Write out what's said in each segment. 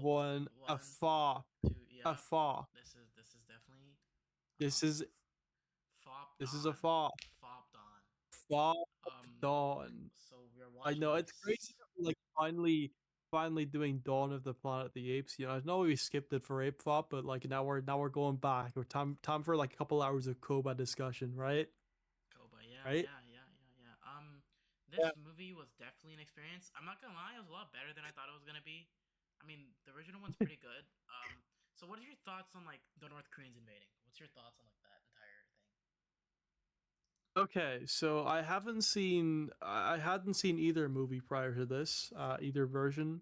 one, a One, fop, two. a Yep. fop. This is definitely a This fop. is this is a Fop-Dawn. fop. Fop-Dawn. Um. Fop-Dawn. So we're I watching know it's crazy this. that we're, like, finally doing Dawn of the Planet of the Apes. I know we skipped it for Ape Fop, but like now we're going back. We're time for like a couple hours of Koba discussion, right? Koba. Yeah. Right? Yeah. Yeah. Yeah. Yeah. Yeah. This movie was definitely an experience. I'm not gonna lie, it was a lot better than I thought it was gonna be. I mean, the original one's pretty good. So what are your thoughts on like the North Koreans invading? What's your thoughts on like that entire thing? Okay, so I hadn't seen either movie prior to this, either version,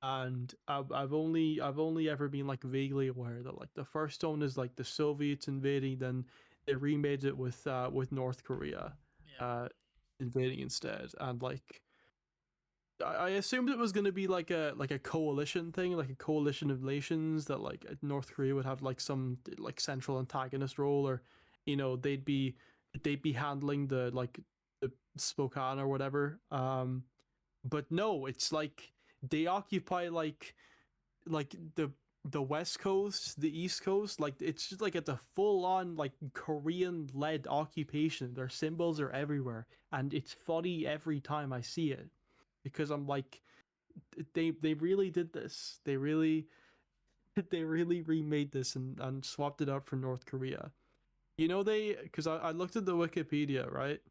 and I've only ever been like vaguely aware that like the first one is like the Soviets invading, then they remade it with North Korea, Yeah. uh, invading instead, and like I assumed it was going to be like a coalition thing, like a coalition of nations that like North Korea would have like some like central antagonist role, or they'd be handling the Spokane or whatever. But no, it's like they occupy like the West Coast, the East Coast. Like it's just like it's a full on like Korean led occupation. Their symbols are everywhere, and it's funny every time I see it because I'm like they really did this. They really they really remade this and swapped it out for North Korea. They because I looked at the Wikipedia, right?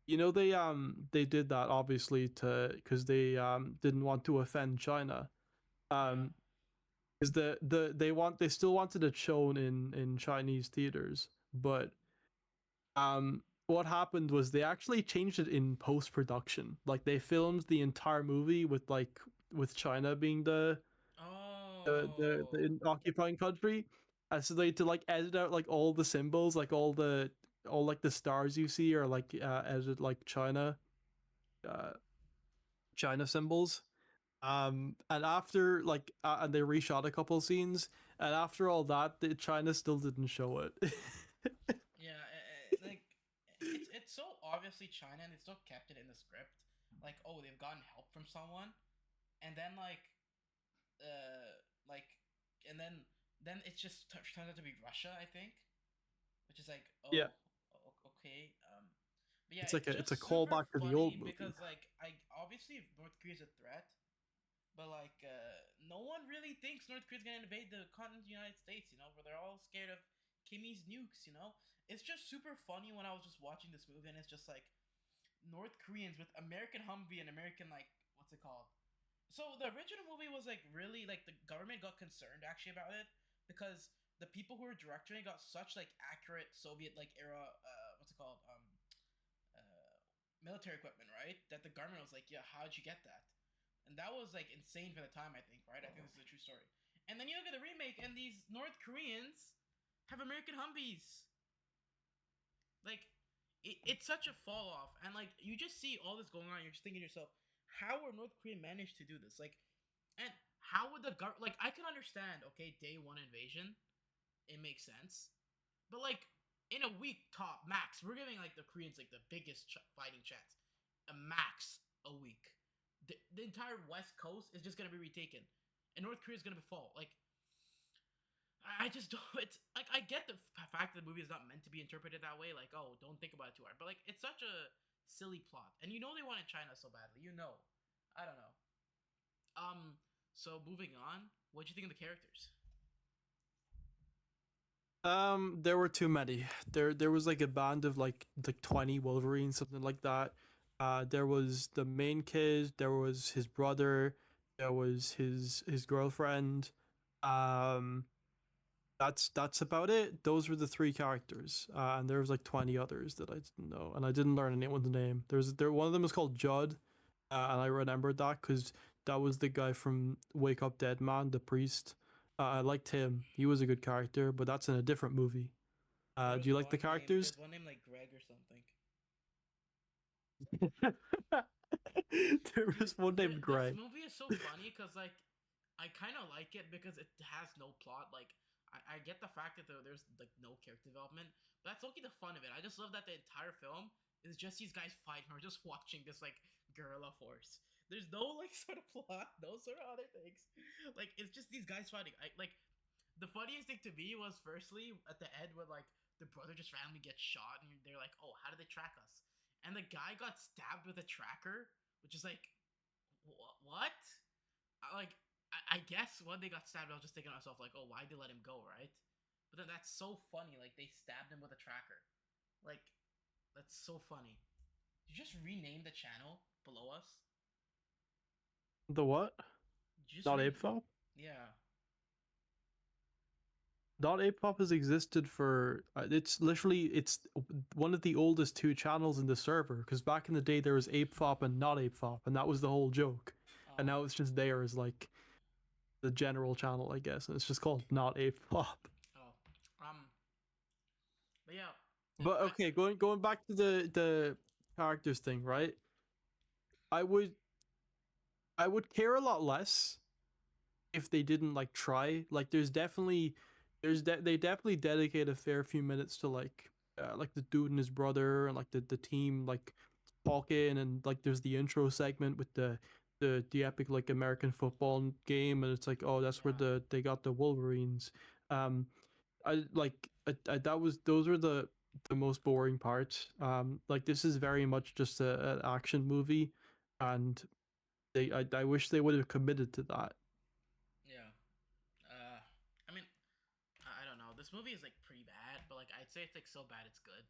They did that obviously to because they didn't want to offend China. Yeah. Um because they still wanted it shown in Chinese theaters, but what happened was they actually changed it in post production. Like they filmed the entire movie with China being Oh. the occupying country, and so they had to like edit out like all the symbols, like all like the stars you see are like edited like uh, China symbols. And after and they reshot a couple scenes, and after all that, China still didn't show it. Yeah. Like it's so obviously China, and they still kept it in the script. Like, oh, they've gotten help from someone, and then uh like and then it just turns out to be Russia, I think, which is like, Yeah, oh, okay. But yeah, it's it's a just super callback to the funny old movie. because like I obviously North Korea's a threat, but like no one really thinks North Korea's gonna invade the continent of the United States. Where they're all scared of Kimmy's nukes. It's just super funny when I was just watching this movie, and it's just like North Koreans with American Humvee and American like what's it called? So the original movie was like really like the government got concerned actually about it because the people who were directing it got such like accurate Soviet like era what's it called uh, military equipment, right? That the government was like, yeah, how'd you get that? And that was like insane for the time, I think, right? I think this is a true story. And then you look at the remake, and these North Koreans have American Humvees. Like, it's such a fall off, and like you just see all this going on. You're just thinking to yourself, how would North Korea manage to do this? Like, and how would the government? Like, I can understand, okay, day one invasion, it makes sense, but like in a week top max, we're giving like the Koreans like the biggest fighting chance, a max a week. The entire West Coast is just gonna be retaken, and North Korea is gonna fall. Like I just don't. It's like I get the fact that the movie is not meant to be interpreted that way. Like, oh, don't think about it too hard. But like, it's such a silly plot, and they wanted China so badly. I don't know. Um. So moving on, what do you think of the characters? There were too many. There was like a band of like 20 Wolverines, something like that. There was the main kid, there was his brother, there was his girlfriend. Um, that's about it. Those were the three characters, and there was like 20 others that I didn't know, and I didn't learn anyone's name. There one of them was called Judd, and I remembered that because that was the guy from Wake Up Dead Man, the priest. I liked him. He was a good character, but that's in a different movie. Do you like the characters? There's one named like Greg or something. There was one named This Greg. movie is so funny because like I kind of like it because it has no plot. Like I get the fact that there's like no character development, but that's okay the fun of it. I just love that the entire film is just these guys fighting or just watching this like guerrilla force. There's no like sort of plot, no sort of other things. like it's just these guys fighting. Like the funniest thing to me was firstly at the end when like the brother just randomly gets shot and they're like, oh, how did they track us? And the guy got stabbed with a tracker, which is like, what? Like I guess when they got stabbed, I was just thinking to myself like, oh, why did they let him go, right? But then that's so funny. Like they stabbed him with a tracker. Like that's so funny. You just rename the channel below us. The what? You just Not re Ape Pop? yeah. Not Ape Pop has existed for. It's literally it's one of the oldest two channels in the server. Because back in the day there was Ape Pop and Not Ape Pop, and that was the whole joke. And Oh now it's just there as like the general channel, I guess, and it's just called Not Ape Pop. oh. But yeah, But okay, going back to the characters thing, right? I would I would care a lot less if they didn't like try. Like they definitely dedicate a fair few minutes to like the dude and his brother and like the team like talking, and like there's the intro segment with the epic like American football game, and it's like, oh, that's where yeah, they got the Wolverines. um I that was those are the most boring parts. Like this is very much just an action movie, and I wish they would have committed to that. yeah. Uh, I mean, I don't know. This movie is like pretty bad, but like I'd say it's like so bad it's good.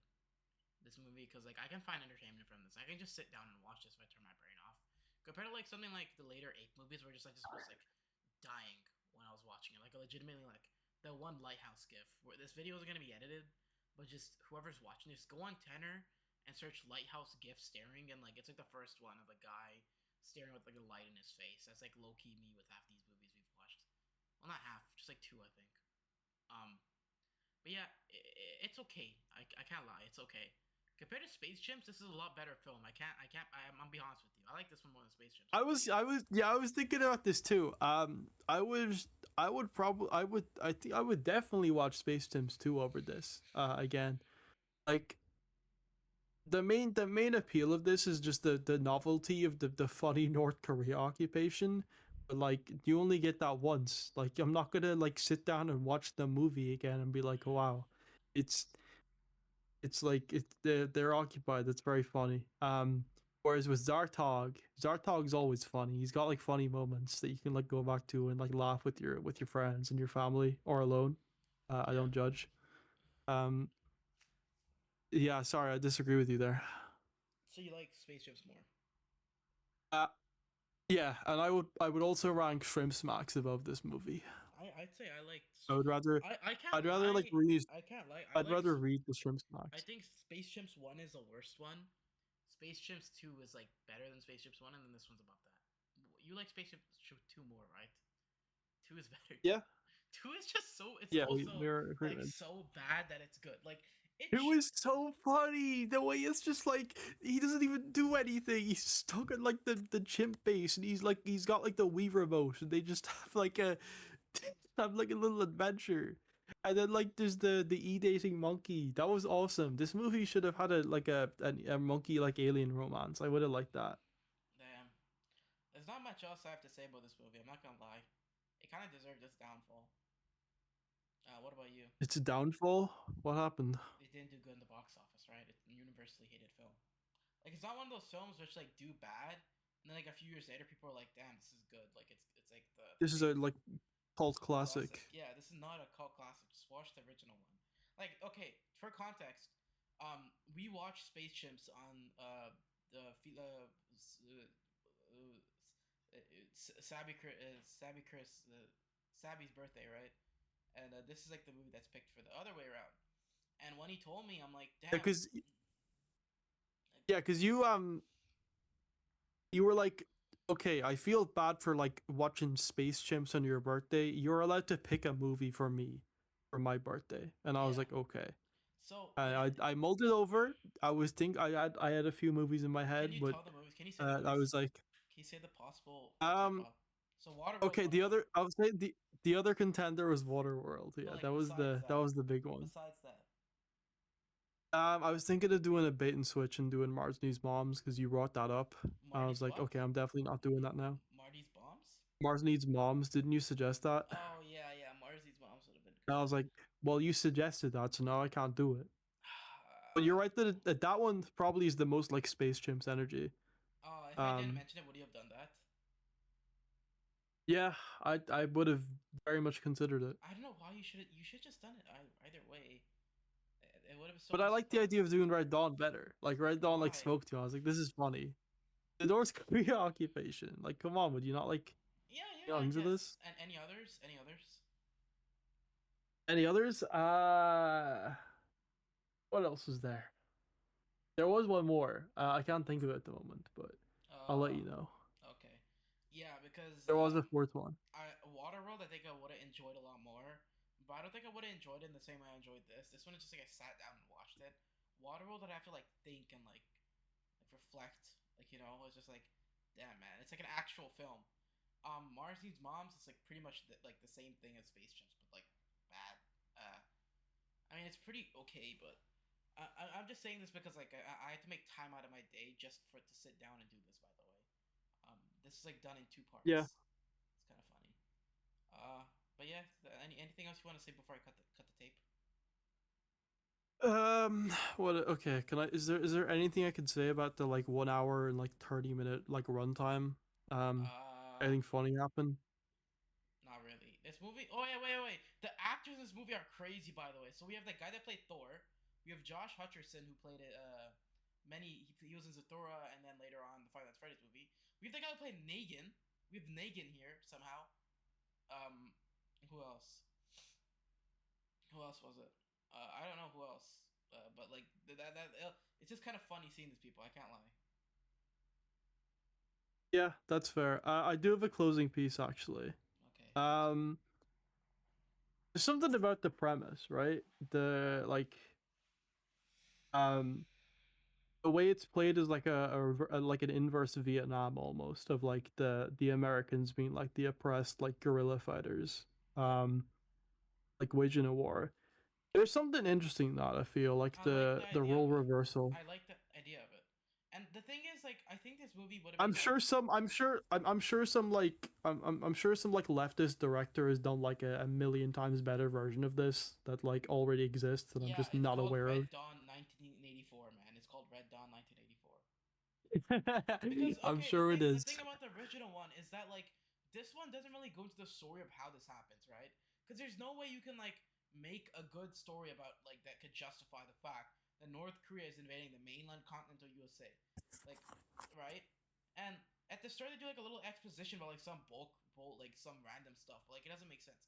This movie because like I can find entertainment from this. I can just sit down and watch this if I turn my brain off. Compared to like something like the later Ape movies where just was like dying when I was watching it. Like legitimately like the one Lighthouse gif where this video is gonna be edited, but just whoever's watching this, go on Tenor and search Lighthouse gif staring, and like it's like the first one of a guy staring with like a light in his face. That's like low key me with half these movies we've watched. Well, not half, just like two, I think. Um, but yeah, it's okay. I can't lie, it's okay. Compared to Space Chimps, this is a lot better film. I'm be honest with you. I like this one more than Space Chimps. I was thinking about this too. I would definitely watch Space Sims 2 over this again. Like the main appeal of this is just the novelty of the funny North Korea occupation. But like you only get that once. Like I'm not gonna like sit down and watch the movie again and be like, oh, wow, it's it's like they're occupied. That's very funny. Whereas with Zartog's always funny. He's got like funny moments that you can like go back to and like laugh with your friends and your family or alone. I Yeah. don't judge. Um, yeah, sorry, I disagree with you there. So you like Space Chimps more? Uh, yeah, and I would also rank Shrimp Smacks above this movie. I'd say I like. I would rather I can't I'd rather like lie. read I can't lie. I'd rather read the Shrimp I Smacks. think Space Chimps One is the worst one. Space Chimps Two is like better than Space Chimps One, and then this one's above that. You like Space Chimps Two more, right? Two is better. Yeah, Two is just so. It's yeah, also we're in like agreement. so bad that it's good. Like it. It was so funny the way it's just like he doesn't even do anything. He's stuck at like the chimp base, and he's got like the Wii remote, and they just have like a have like a little adventure. And then like there's the e-dating monkey. That was awesome. This movie should have had a monkey like alien romance. I would have liked that. Damn. There's not much else I have to say about this movie. I'm not gonna lie. It kind of deserved its downfall. What about you? It's a downfall. What happened? It didn't do good in the box office, right? It's a universally hated film. Like it's not one of those films which like do bad, and then like a few years later, people are like, "Damn, this is good." Like it's like the This is a famous like cult classic. classic. Yeah, this is not a cult classic. Just watch the original one. Like okay, for context, we watched Space Chimps on Sabby Chris Sabby's birthday, right? And this is like the movie that's picked for the other way around. And when he told me, I'm like, Yeah, damn. because you were like, okay, I feel bad for like watching Space Chimps on your birthday. You're allowed to pick a movie for me for my birthday, and I was Yeah. like, okay. So I mulled it over. I had a few movies in my can head, you but tell the movies? Can you say the I movies? was like, Can you say the possible um, top? So Waterworld's okay. one of them. I would say the other contender was Waterworld. But Yeah, like besides that that, was the big one. besides that, I was thinking of doing a bait and switch and doing Martin's Moms because you brought that up. I was Marty's like, what? okay, I'm definitely not doing that now. Marty's bombs? Mars Needs Moms. Didn't you suggest that? Oh yeah, yeah. Marzi's moms would have been And I good. was like, well, you suggested that, so now I can't do it. But you're right that that one probably is the most like Space Chimps energy. Oh, if I didn't Um, mention it, would you have done that? yeah, I would have very much considered it. I don't know why you should just done it either way. It would have been so But I much like the fun. idea of doing Red Dawn better. Like Red Dawn like Why? spoke to me. I was like, this is funny. The North Korea occupation. Like, come on, would you not like Yeah, yeah, get I into guess. this? And any others? Any others? Any others? What else was there? There was one more. I can't think of it at the moment, but I'll let Uh, you know. okay. Yeah, because There was a fourth one. Waterworld, I think I would have enjoyed a lot more, but I don't think I would have enjoyed it in the same way I enjoyed this. This one is just like I sat down and watched it. Waterworld, I'd have to like think and like reflect. Like it's just like, damn man, it's like an actual film. Mars Needs Moms, it's like pretty much like the same thing as Space Chimps, but like bad. I mean, it's pretty okay, but I'm just saying this because like I had to make time out of my day just for to sit down and do this. By the way, this is like done in two Yeah. parts. It's kind of funny. But yeah, anything else you want to say before I cut the tape? What? Okay. Can I? Is there anything I could say about the like 1 hour and like 30 minute like runtime? Um, Uh, anything funny happen? Not really. This movie. Oh yeah, wait. The actors in this movie are crazy, by the way. So we have the guy that played Thor. We have Josh Hutcherson who played it. He was in Zathura, and then later on the Five Nights at Freddy's movie. We have the guy who played Negan. We have Negan here somehow. Um, who else? Who else was it? I don't know who else. But like it's just kind of funny seeing these people. I can't lie. Yeah, that's fair. I do have a closing piece actually. Okay, hit me. Um, there's something about the premise, right? The like um the way it's played is like a like an inverse Vietnam almost of like the Americans being like the oppressed like guerrilla fighters, like waging a war. There's something interesting that I feel like I like the the idea of role it. reversal. I like the idea of it. And the thing is, like, I think this movie would have I'm been better. sure some. I'm sure some like. I'm sure some like leftist director has done like a million times better version of this that like already exists that I'm Yeah, just it's not called aware of. Red Dawn 1984, man. It's called Red Dawn 1984. Because I'm okay, the sure it thing the is. thing about the original one is that like this one doesn't really go into the story of how this happens, right? Because there's no way you can like make a good story about like that could justify the fact that North Korea is invading the mainland continental USA, like, right? And at the start they do like a little exposition about like some bulk like some random stuff, but like it doesn't make sense.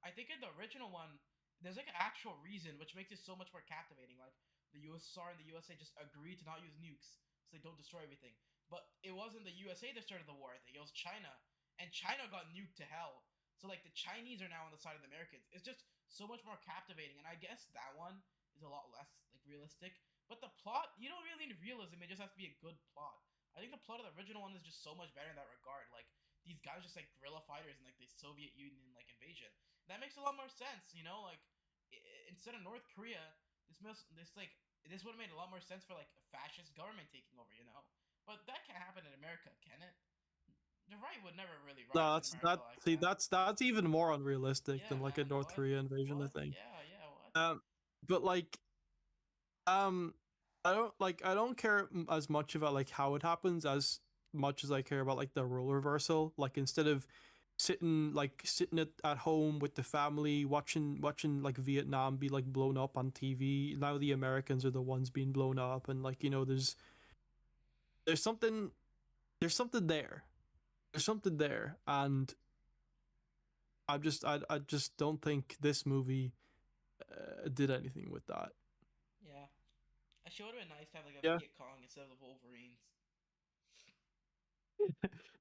I think in the original one, there's like an actual reason which makes it so much more captivating. Like the USSR and the USA just agreed to not use nukes so they don't destroy everything. But it wasn't the USA that started the war. I think it was China, and China got nuked to hell. So like the Chinese are now on the side of the Americans. It's just so much more captivating, and I guess that one is a lot less like realistic. But the plot, you don't really need realism. It just has to be a good plot. I think the plot of the original one is just so much better in that regard. Like these guys just like guerrilla fighters in like the Soviet Union like invasion. That makes a lot more sense, you know. Like instead of North Korea, this would have made a lot more sense for like a fascist government taking over, you know. But that can't happen in America, can it? The right would never really No, rise in that's America that. like See, that. that's even more unrealistic Yeah, than like a man. North What? Korea invasion. I What? think. Yeah, what? Um, but like Um, I don't care as much about like how it happens as much as I care about like the role reversal. Like instead of sitting at home with the family watching like Vietnam be like blown up on TV. Now the Americans are the ones being blown up, and like there's something there's something there. There's something there, and I just don't think this movie did anything with that. Yeah. Actually, it would have been nice to have like a Yeah, Viet Cong instead of the Wolverines.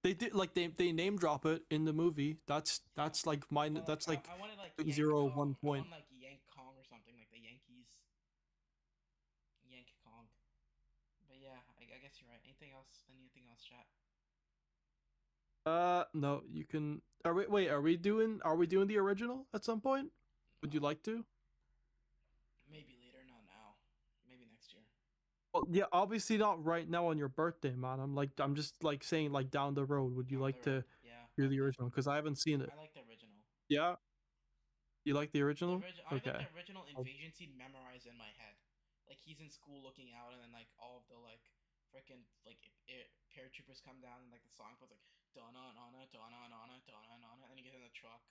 they did like they name drop it in the movie. Yeah. That's like mine. But like, That's like I wanted like Yank zero Kong. one I point. want like Yank Kong or something like the Yankees. Yank Kong. But yeah, I guess you're right. Anything else? Anything else, chat? No, you can. Are we doing the original at some point? Would you Uh, like to? Maybe later, not now. Maybe next year. Well, yeah, obviously not right now on your birthday, man. I'm just like saying like down the road. Would you Down the like to road. Yeah. do the Okay. original because I haven't seen it. I like the original. Yeah, you like the The original? original. I got Okay. the original I'll- invasion scene memorized in my head. Like he's in school looking out, and then like all of the like freaking like paratroopers come down, and like the song plays like donna nana donna nana donna nana, and then he gets in the truck.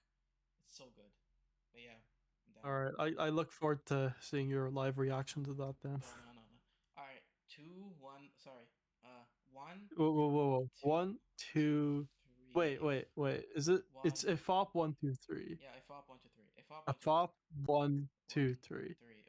It's so good. But yeah, I'm All down. right. I look forward to seeing your live reaction to that then. Donna nana. All right, 2-1. Sorry. One, Whoa, whoa, whoa, whoa. two, One, two. Wait, three. wait, wait. Is it? One. It's a fop one, two, three. Yeah, I fop 1, 2, 3. I fop A 1, 2, fop one, 1, two, three. 3.